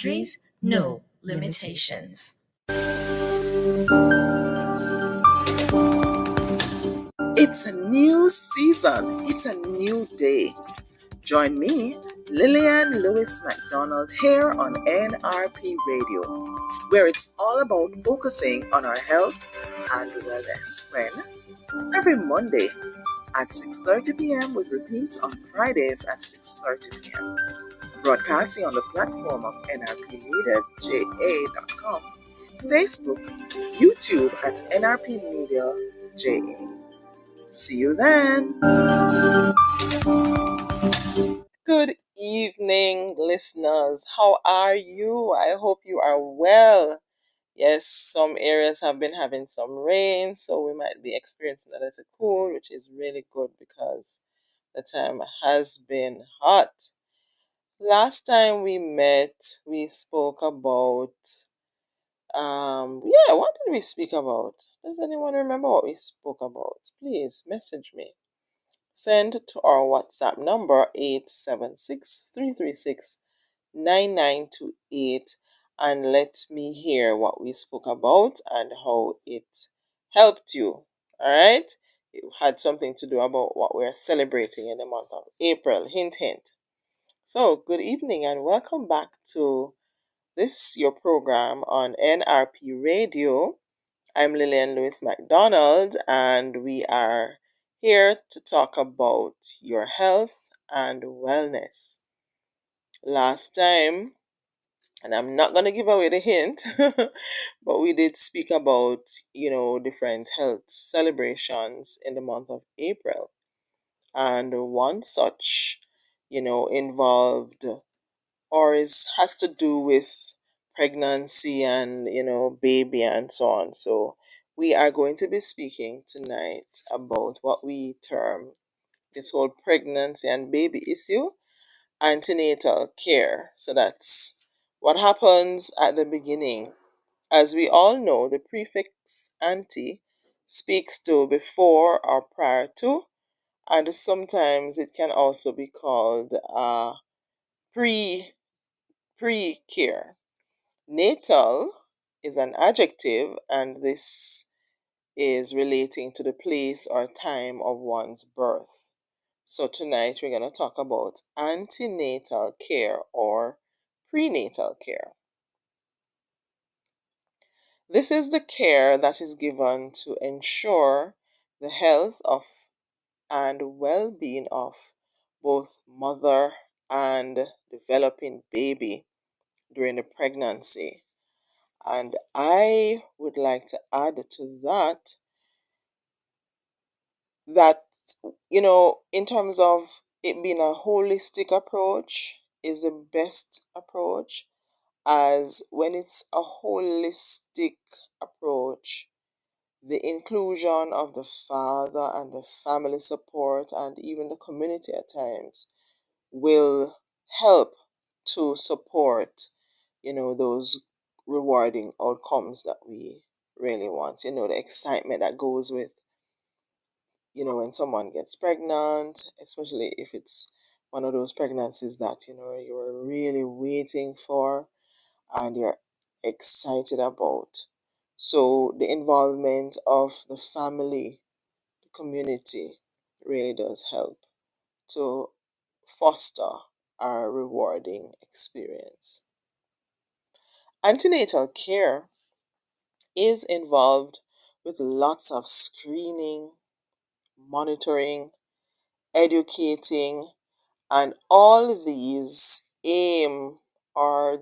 boundaries, no limitations. It's a new season. It's a new day. Join me, Lillian Lewis Mcdonald, here on NRP Radio, where it's all about focusing on our health and wellness. When? Every Monday at 6:30 p.m. with repeats on Fridays at 6:30 p.m. Broadcasting on the platform of nrpmediaja.com, Facebook, YouTube at nrpmediaja. See you then. Good evening, listeners. How are you? I hope you are well. Yes, some areas have been having some rain, so we might be experiencing a little cool, which is really good because the time has been hot. Last time we met, we spoke about, what did we speak about? Does anyone remember what we spoke about? Please message me. Send to our WhatsApp number 876-336-9928 and let me hear what we spoke about and how it helped you. Alright? It had something to do about what we're celebrating in the month of April. Hint, hint. So, good evening and welcome back to this, your program on NRP Radio. I'm Lillian Lewis Mcdonald and we are here to talk about your health and wellness. Last time, and I'm not going to give away the hint, but we did speak about, different health celebrations in the month of April. And one such, involved or has to do with pregnancy and, baby and so on. So we are going to be speaking tonight about what we term this whole pregnancy and baby issue, antenatal care. So that's what happens at the beginning. As we all know, the prefix ante speaks to before or prior to, and sometimes it can also be called pre-care. Natal is an adjective, and this is relating to the place or time of one's birth. So tonight we're going to talk about antenatal care or prenatal care. This is the care that is given to ensure the health of and well-being of both mother and developing baby during the pregnancy. And I would like to add to that, in terms of it being a holistic approach is the best approach, as when it's a holistic approach, the inclusion of the father and the family support and even the community at times will help to support, those rewarding outcomes that we really want. The excitement that goes with, when someone gets pregnant, especially if it's one of those pregnancies that, you were really waiting for and you're excited about. So the involvement of the family, the community really does help to foster a rewarding experience. Antenatal care is involved with lots of screening, monitoring, educating, and all these they are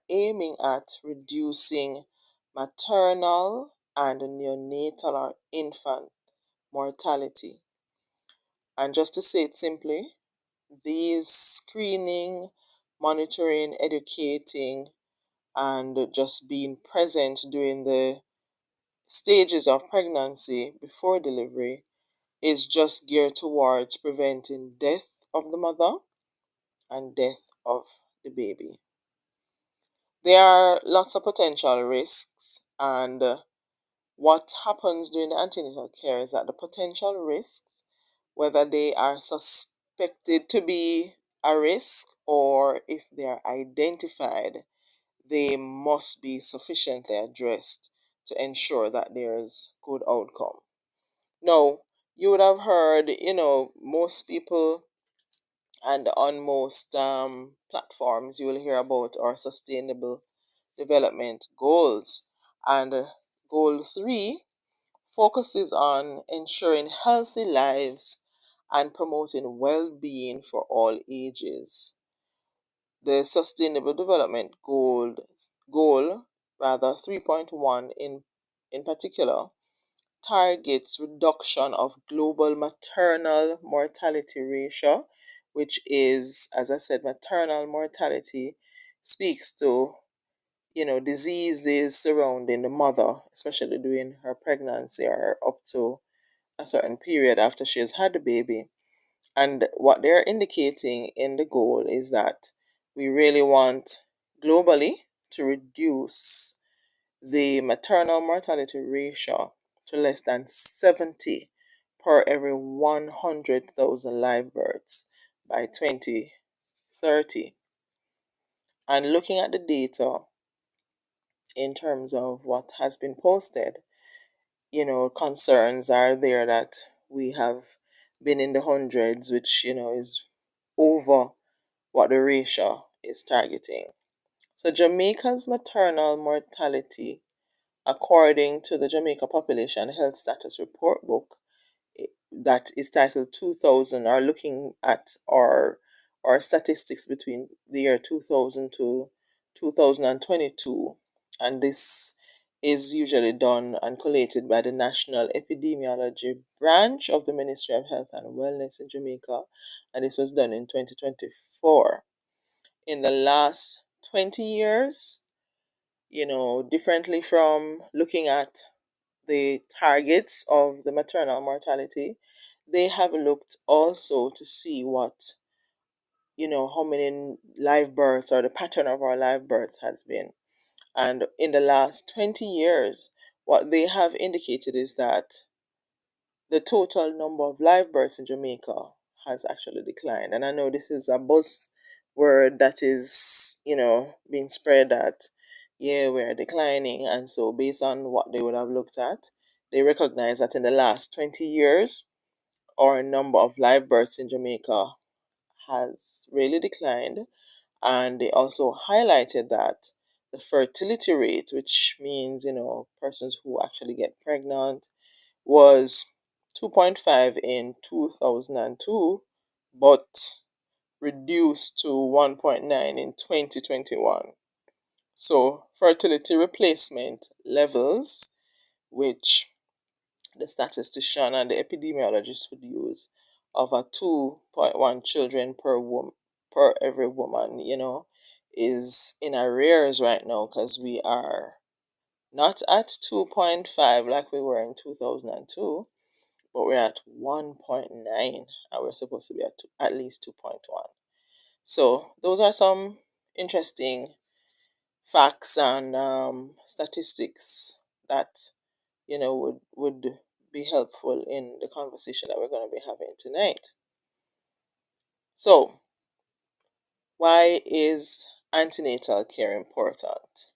aiming at reducing maternal and neonatal or infant mortality. And just to say it simply, these screening, monitoring, educating, and just being present during the stages of pregnancy before delivery is just geared towards preventing death of the mother and death of the baby. There are lots of potential risks, and what happens during the antenatal care is that the potential risks, whether they are suspected to be a risk or if they are identified, they must be sufficiently addressed to ensure that there's good outcome. Now, you would have heard, most people and on most platforms, you will hear about our sustainable development goals. And goal 3 focuses on ensuring healthy lives and promoting well-being for all ages. The Sustainable Development Goal rather 3.1 in particular targets reduction of global maternal mortality ratio, which is, as I said, maternal mortality speaks to diseases surrounding the mother, especially during her pregnancy or up to a certain period after she has had the baby. And what they're indicating in the goal is that we really want globally to reduce the maternal mortality ratio to less than 70 per every 100,000 live births by 2030. And looking at the data in terms of what has been posted, concerns are there that we have been in the hundreds, which, is over what the ratio is targeting. So Jamaica's maternal mortality, according to the Jamaica Population Health Status Report book, that is titled 2000, are looking at our statistics between the year 2000 to 2022, and this is usually done and collated by the National Epidemiology Branch of the Ministry of Health and Wellness in Jamaica, and this was done in 2024. In the last 20 years, differently from looking at the targets of the maternal mortality, they have looked also to see what, how many live births or the pattern of our live births has been. And in the last 20 years, what they have indicated is that the total number of live births in Jamaica has actually declined. And I know this is a buzzword that is, being spread that, yeah, we're declining. And so, based on what they would have looked at, they recognize that in the last 20 years, our number of live births in Jamaica has really declined. And they also highlighted that the fertility rate, which means, persons who actually get pregnant, was 2.5 in 2002, but reduced to 1.9 in 2021. So, fertility replacement levels, which the statistician and the epidemiologist would use, of a 2.1 children per every woman, is in arrears right now, because we are not at 2.5 like we were in 2002, but we're at 1.9, and we're supposed to be at least 2.1. So those are some interesting facts and statistics that would be helpful in the conversation that we're going to be having tonight. So, why is antenatal care important?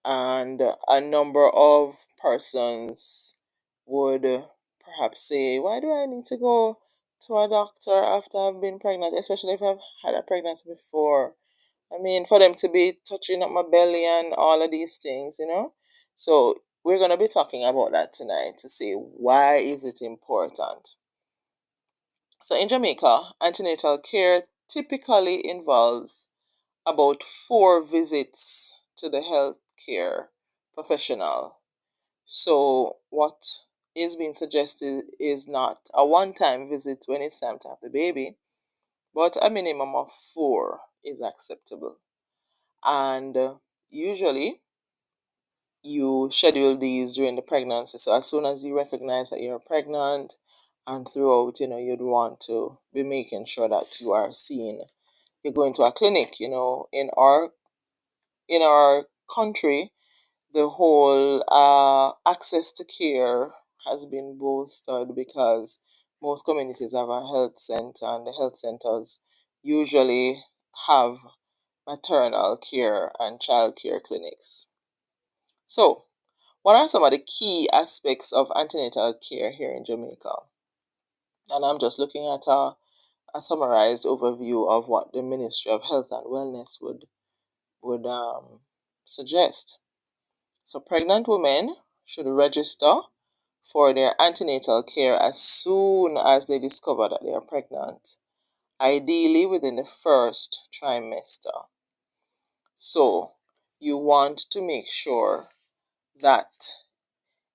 And a number of persons would perhaps say, why do I need to go to a doctor after I've been pregnant, especially if I've had a pregnancy before? I mean, for them to be touching up my belly and all of these things. So we're going to be talking about that tonight to see why is it important. So in Jamaica, antenatal care typically involves about 4 visits to the healthcare professional. So what is being suggested is not a one-time visit when it's time to have the baby, but a minimum of 4 is acceptable. And usually you schedule these during the pregnancy. So as soon as you recognize that you're pregnant, and throughout, you'd want to be making sure that you are seeing, you're going to a clinic. In our country, the whole access to care has been bolstered because most communities have a health center, and the health centers usually have maternal care and child care clinics. So, what are some of the key aspects of antenatal care here in Jamaica? And I'm just looking at a summarized overview of what the Ministry of Health and Wellness would suggest. So, pregnant women should register for their antenatal care as soon as they discover that they are pregnant, ideally within the first trimester. So, you want to make sure that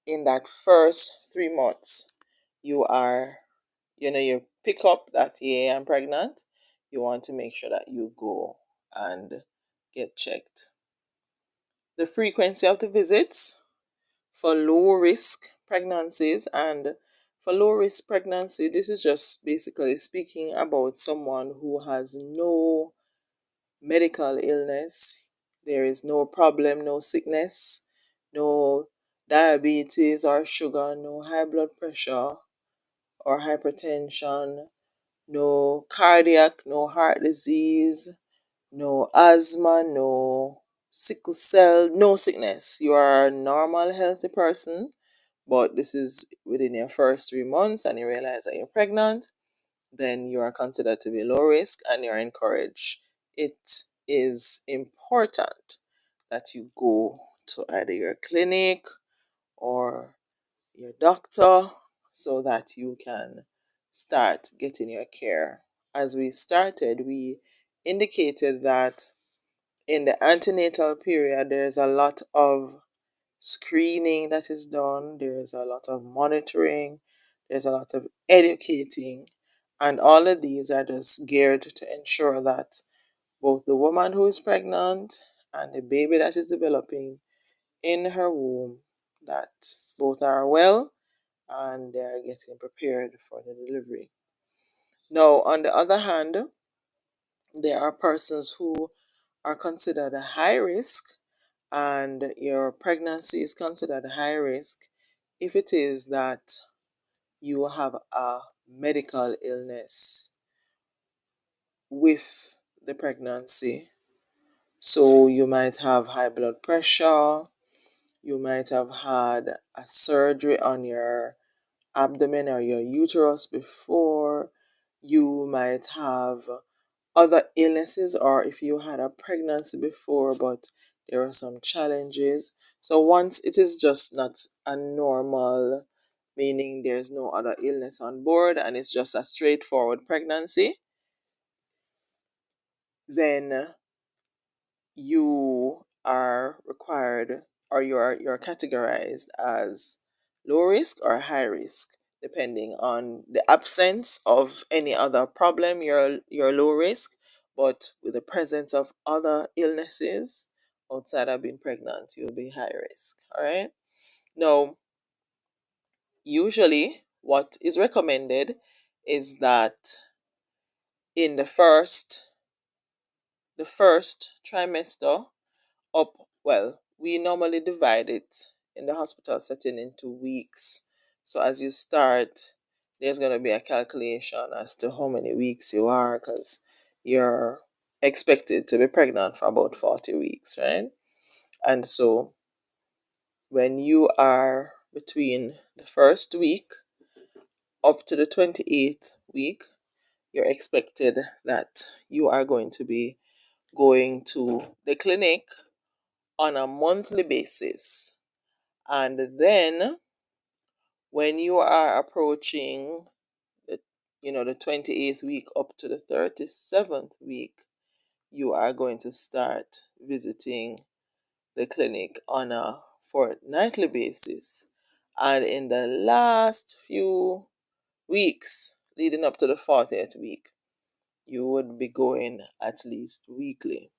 in that first 3 months, you pick up that, yeah, I'm pregnant. You want to make sure that you go and get checked. The frequency of the visits for low risk pregnancies, and for low risk pregnancy, this is just basically speaking about someone who has no medical illness. There is no problem, no sickness, no diabetes or sugar, no high blood pressure or hypertension, no cardiac, no heart disease, no asthma, no sickle cell, no sickness. You are a normal, healthy person, but this is within your first 3 months and you realize that you're pregnant, then you are considered to be low risk and you're encouraged. It is important that you go to either your clinic or your doctor so that you can start getting your care. As we started, we indicated that in the antenatal period, there's a lot of screening that is done, there's a lot of monitoring, there's a lot of educating, and all of these are just geared to ensure that both the woman who is pregnant and the baby that is developing in her womb, that both are well and they are getting prepared for the delivery. Now, on the other hand, there are persons who are considered a high risk, and your pregnancy is considered high risk if it is that you have a medical illness with the pregnancy. So you might have high blood pressure, you might have had a surgery on your abdomen or your uterus before, you might have other illnesses, or if you had a pregnancy before but there are some challenges. So once it is just not a normal, meaning there's no other illness on board and it's just a straightforward pregnancy, then you are required, or you're categorized as low risk or high risk. Depending on the absence of any other problem, you're low risk, but with the presence of other illnesses outside of being pregnant, you'll be high risk. All right. Now, usually what is recommended is that in the first trimester up, well, we normally divide it in the hospital setting into weeks. So as you start, there's going to be a calculation as to how many weeks you are, because you're expected to be pregnant for about 40 weeks, right? And so when you are between the first week up to the 28th week, you're expected that you are going to be going to the clinic on a monthly basis. And then when you are approaching the the 28th week up to the 37th week, you are going to start visiting the clinic on a fortnightly basis. And in the last few weeks leading up to the 40th week, you would be going at least weekly,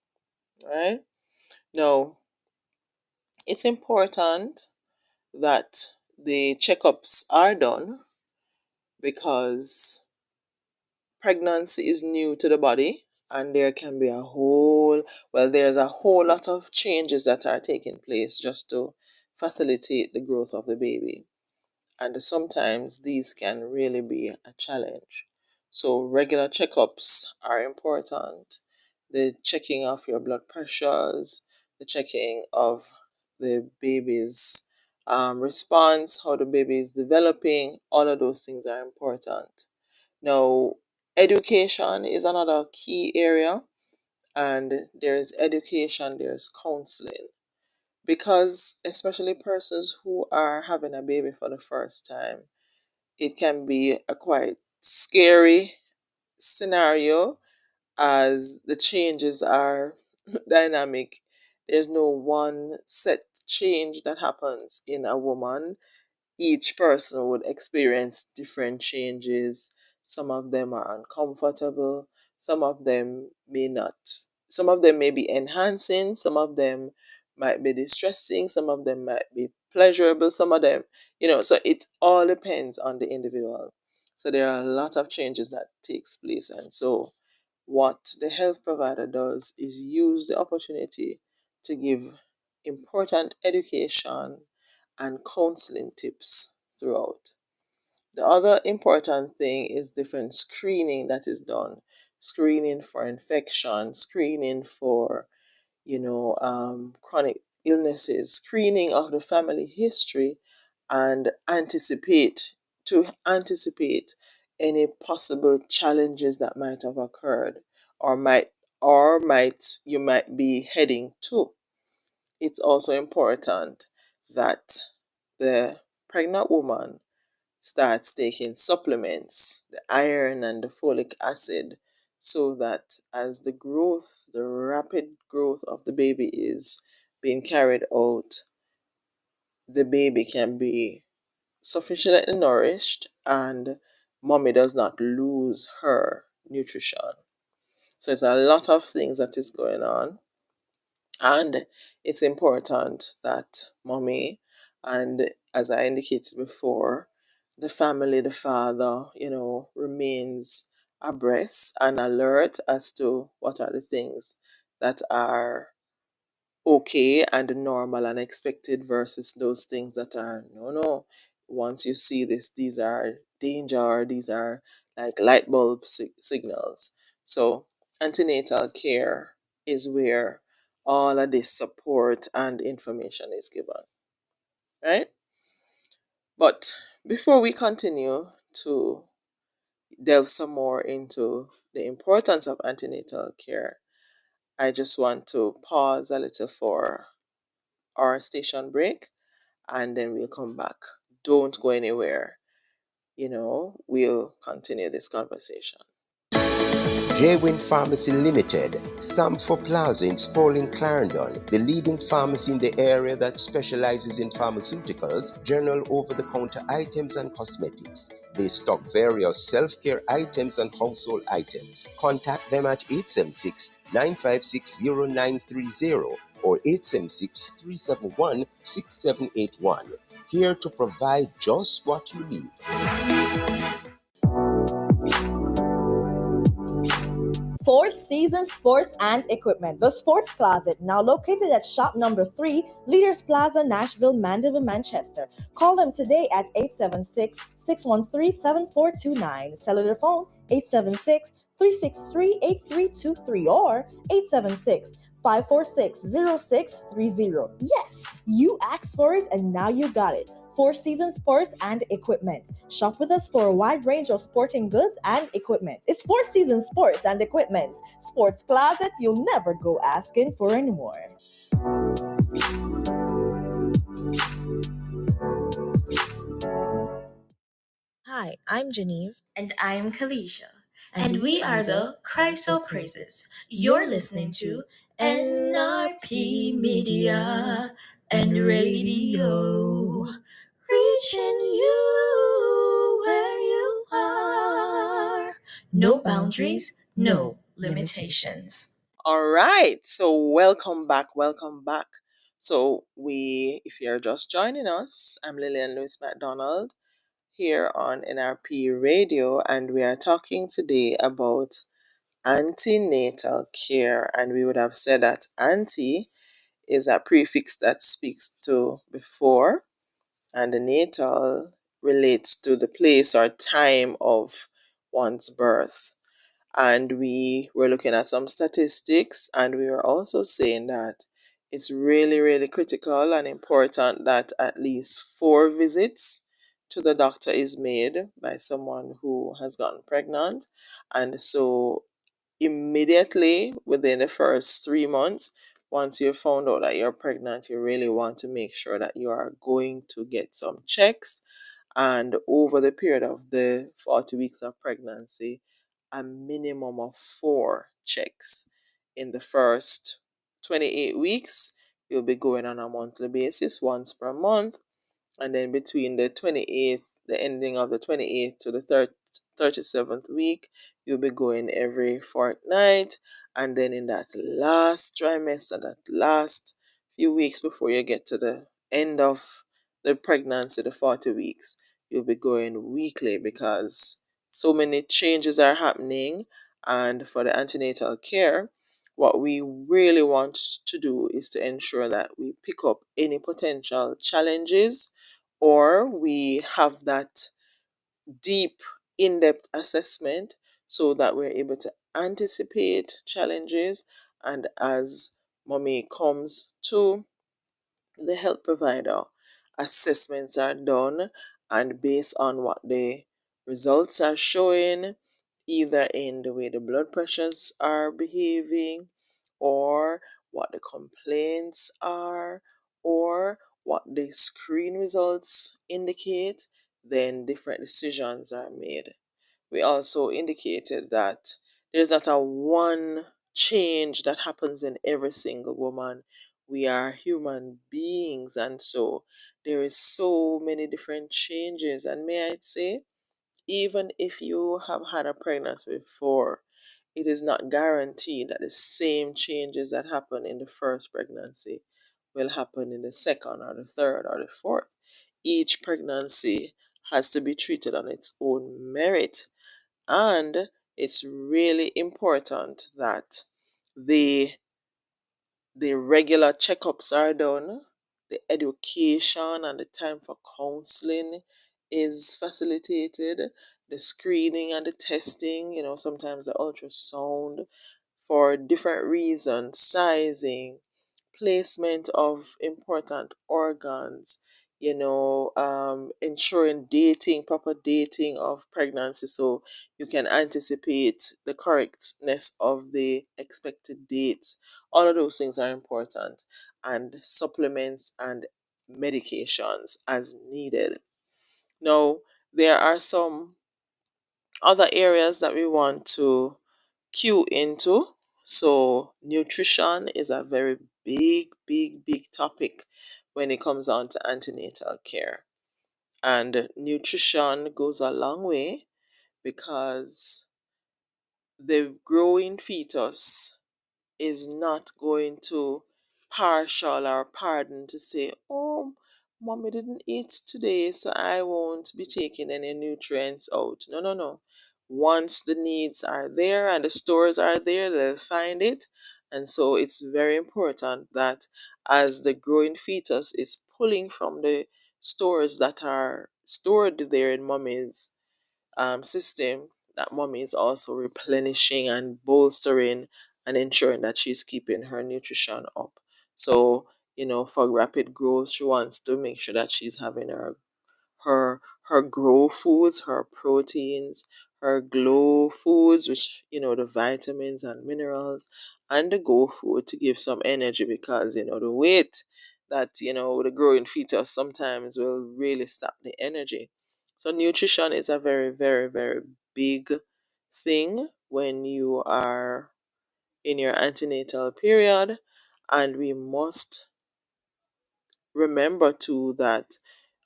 right? Now, it's important that the checkups are done, because pregnancy is new to the body and there can be there's a whole lot of changes that are taking place just to facilitate the growth of the baby. And sometimes these can really be a challenge. So regular checkups are important. the checking of your blood pressures, the checking of the baby's response, how the baby is developing. All of those things are important. Now, education is another key area, and there's education, there's counseling, because especially persons who are having a baby for the first time, it can be a quite scary scenario as the changes are dynamic. There's no one set change that happens in a woman. Each person would experience different changes. Some of them are uncomfortable, some of them may not. Some of them may be enhancing, some of them might be distressing, some of them might be pleasurable, some of them, so it all depends on the individual. So there are a lot of changes that takes place, and so what the health provider does is use the opportunity to give important education and counseling tips throughout. The other important thing is different screening that is done. Screening for infection, screening for, chronic illnesses, screening of the family history, and anticipate any possible challenges that might have occurred or might you might be heading to. It's also important that the pregnant woman starts taking supplements, the iron and the folic acid, so that as the rapid growth of the baby is being carried out, the baby can be sufficiently nourished and mommy does not lose her nutrition. So it's a lot of things that is going on. And it's important that mommy, and as I indicated before, the family, the father, remains abreast and alert as to what are the things that are okay and normal and expected versus those things that are no. Once you see this, these are danger, or these are like light bulb signals. So antenatal care is where all of this support and information is given, right? But before we continue to delve some more into the importance of antenatal care, I just want to pause a little for our station break, and then we'll come back. Don't go anywhere. We'll continue this conversation. J-Win Pharmacy Limited, Samfo Plaza in Spalding, Clarendon, the leading pharmacy in the area that specializes in pharmaceuticals, general over-the-counter items and cosmetics. They stock various self-care items and household items. Contact them at 876-956-0930 or 876-371-6781. Here to provide just what you need. Four Seasons Sports and Equipment, the Sports Closet, now located at shop number 3, Leaders Plaza, Nashville, Mandeville, Manchester. Call them today at 876-613-7429. Cellular phone 876-363-8323 or 876-546-0630. Yes, you asked for it and now you got it. Four Seasons Sports and Equipment. Shop with us for a wide range of sporting goods and equipment. It's Four Seasons Sports and Equipment. Sports Closet, you'll never go asking for anymore. Hi, I'm Genevieve. And I'm Kalisha. And we are the Christ Praises. You're listening to NRP Media and Radio. Reaching you where you are. No boundaries, no limitations. All right. So welcome back. Welcome back. So if you're just joining us, I'm Lillian Lewis Mcdonald here on NRP Radio, and we are talking today about antenatal care. And we would have said that anti is a prefix that speaks to before, and the natal relates to the place or time of one's birth. And we were looking at some statistics, and we were also saying that it's really, really critical and important that at least 4 visits to the doctor is made by someone who has gotten pregnant. And so immediately within the first 3 months, once you've found out that you're pregnant, you really want to make sure that you are going to get some checks. And over the period of the 40 weeks of pregnancy, a minimum of 4 checks. In the first 28 weeks, you'll be going on a monthly basis, once per month. And then between the ending of the 28th to the 37th week, you'll be going every fortnight. And then in that last trimester, that last few weeks before you get to the end of the pregnancy, the 40 weeks, you'll be going weekly, because so many changes are happening. And for the antenatal care, what we really want to do is to ensure that we pick up any potential challenges, or we have that deep, in depth assessment so that we're able to anticipate challenges. And as mommy comes to the health provider, assessments are done, and based on what the results are showing, either in the way the blood pressures are behaving, or what the complaints are, or what the screen results indicate, then different decisions are made. We also indicated that there's not a one change that happens in every single woman. We are human beings, and so there is so many different changes. And may I say, even if you have had a pregnancy before, it is not guaranteed that the same changes that happen in the first pregnancy will happen in the second or the third or the fourth. Each pregnancy has to be treated on its own merit, and it's really important that the the regular checkups are done, the education and the time for counseling is facilitated, the screening and the testing, sometimes the ultrasound for different reasons, sizing, placement of important organs, ensuring proper dating of pregnancy, so you can anticipate the correctness of the expected dates. All of those things are important, and supplements and medications as needed. Now, there are some other areas that we want to cue into. So, nutrition is a very big, big, big topic when it comes on to antenatal care. And nutrition goes a long way, because the growing fetus is not going to partial or pardon to say, oh, mommy didn't eat today, so I won't be taking any nutrients out. No, no, no. Once the needs are there and the stores are there, they'll find it. And so it's very important that as the growing fetus is pulling from the stores that are stored there in mommy's system, that mommy is also replenishing and bolstering and ensuring that she's keeping her nutrition up. So, for rapid growth, she wants to make sure that she's having her grow foods, her proteins, her glow foods, which, the vitamins and minerals, and the go food to give some energy, because, the weight that, the growing fetus sometimes will really sap the energy. So nutrition is a very, very, very big thing when you are in your antenatal period. And we must remember too that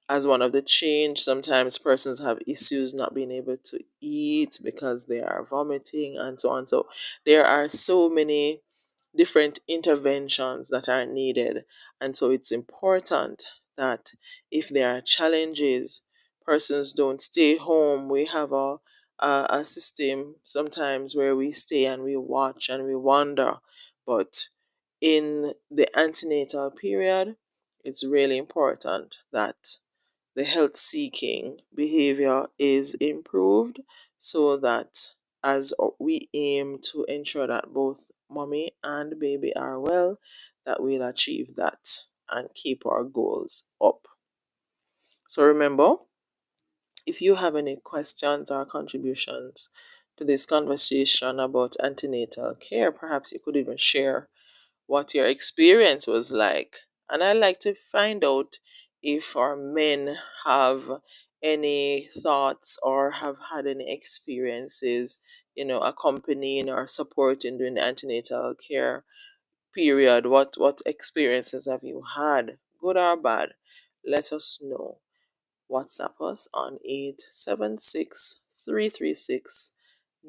as one of the change, sometimes persons have issues not being able to eat because they are vomiting and so on. So there are so many different interventions that are needed. And so it's important that if there are challenges, persons don't stay home. We have a system sometimes where we stay and we watch and we wonder. But in the antenatal period, it's really important that the health seeking behavior is improved, so that as we aim to ensure that both mommy and baby are well, that we'll achieve that and keep our goals up. So remember, if you have any questions or contributions to this conversation about antenatal care, perhaps you could even share what your experience was like. And I'd like to find out if our men have any thoughts or have had any experiences, accompanying or supporting during the antenatal care period. What experiences have you had, good or bad? Let us know. WhatsApp us on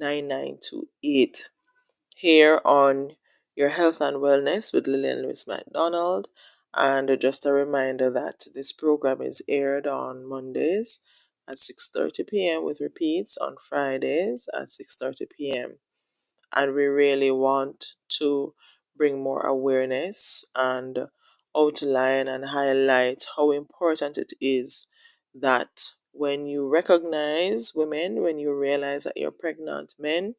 876-336-9928 here on Your Health and Wellness with Lillian Lewis Mcdonald. And just a reminder that this program is aired on Mondays at 6:30 p.m. with repeats on Fridays at 6:30 p.m. And we really want to bring more awareness and outline and highlight how important it is that when you recognize women, when you realize that you're pregnant, men,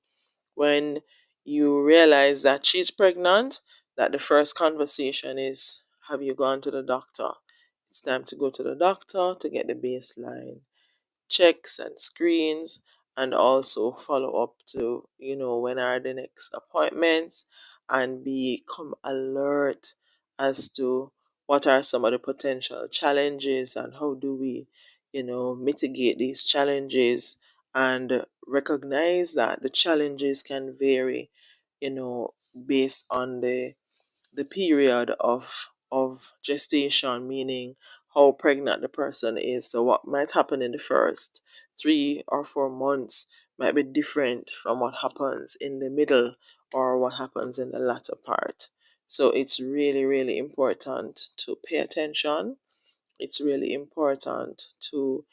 when you realize that she's pregnant, that the first conversation is, have you gone to the doctor? It's time to go to the doctor to get the baseline checks and screens, and also follow up to when are the next appointments, and become alert as to what are some of the potential challenges and how do we mitigate these challenges, and recognize that the challenges can vary based on the period of gestation, meaning how pregnant the person is. So what might happen in the first 3 or 4 months might be different from what happens in the middle or what happens in the latter part. So it's really, really important to pay attention. It's really important to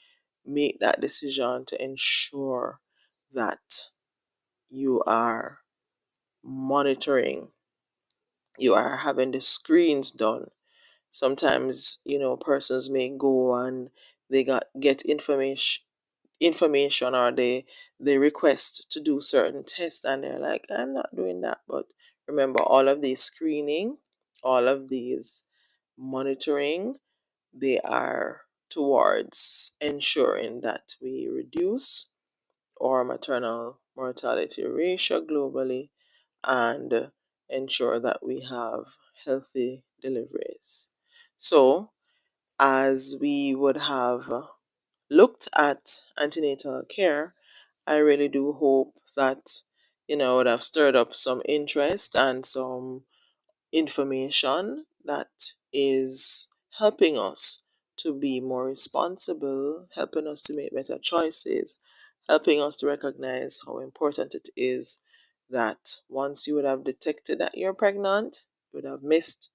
make that decision to ensure that you are monitoring, you are having the screens done. Sometimes persons may go and they get information, or they request to do certain tests, and they're like, I'm not doing that. But remember, all of these screening, all of these monitoring, they are towards ensuring that we reduce our maternal mortality ratio globally, and ensure that we have healthy deliveries. So, as we would have looked at antenatal care, I really do hope that would have stirred up some interest and some information that is helping us to be more responsible, helping us to make better choices, helping us to recognize how important it is that once you would have detected that you're pregnant, you would have missed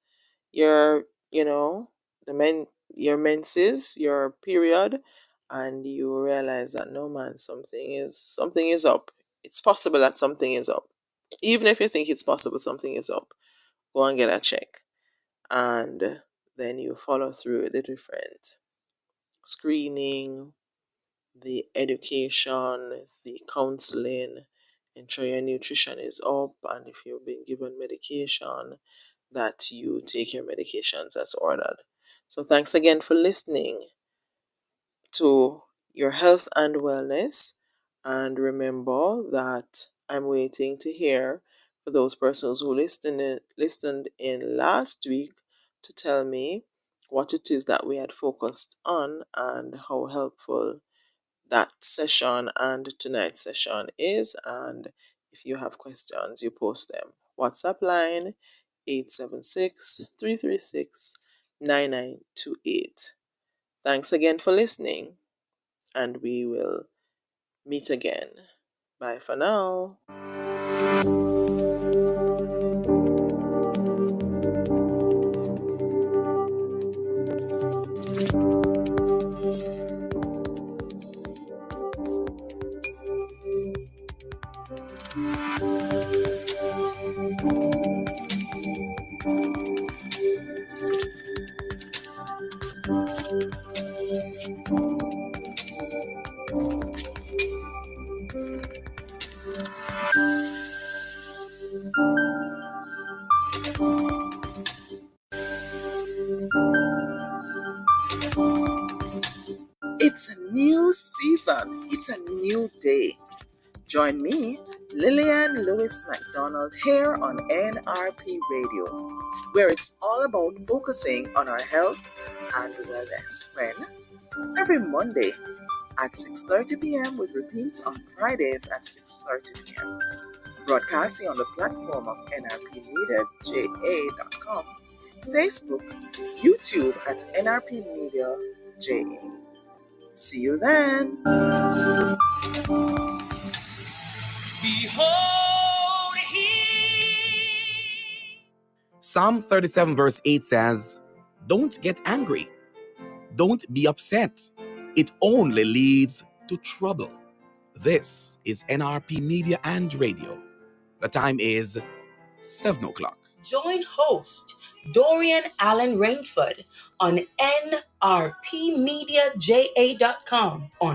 your, the your menses, your period, and you realize that no man, something is up. It's possible that something is up. Even if you think it's possible something is up, go and get a check, and then you follow through with the different screening, the education, the counseling, ensure your nutrition is up, and if you've been given medication, that you take your medications as ordered. So thanks again for listening to Your Health and Wellness, and remember that I'm waiting to hear for those persons who listened in last week to tell me what it is that we had focused on and how helpful that session and tonight's session is. And if you have questions, you post them. WhatsApp line 876-336-9928. Thanks again for listening, and we will meet again. Bye for now. new season. It's a new day. Join me, Lillian Lewis Mcdonald, here on NRP Radio, where it's all about focusing on our health and wellness. When? Every Monday at 6:30 p.m. with repeats on Fridays at 6:30 p.m. Broadcasting on the platform of nrpmediaja.com, Facebook, YouTube at NRP Media JA. See you then. Behold, Psalm 37 verse 8 says, "Don't get angry. Don't be upset. It only leads to trouble." This is NRP Media and Radio. The time is 7 o'clock. Join host Dorian Allen Rainford on nrpmediaja.com on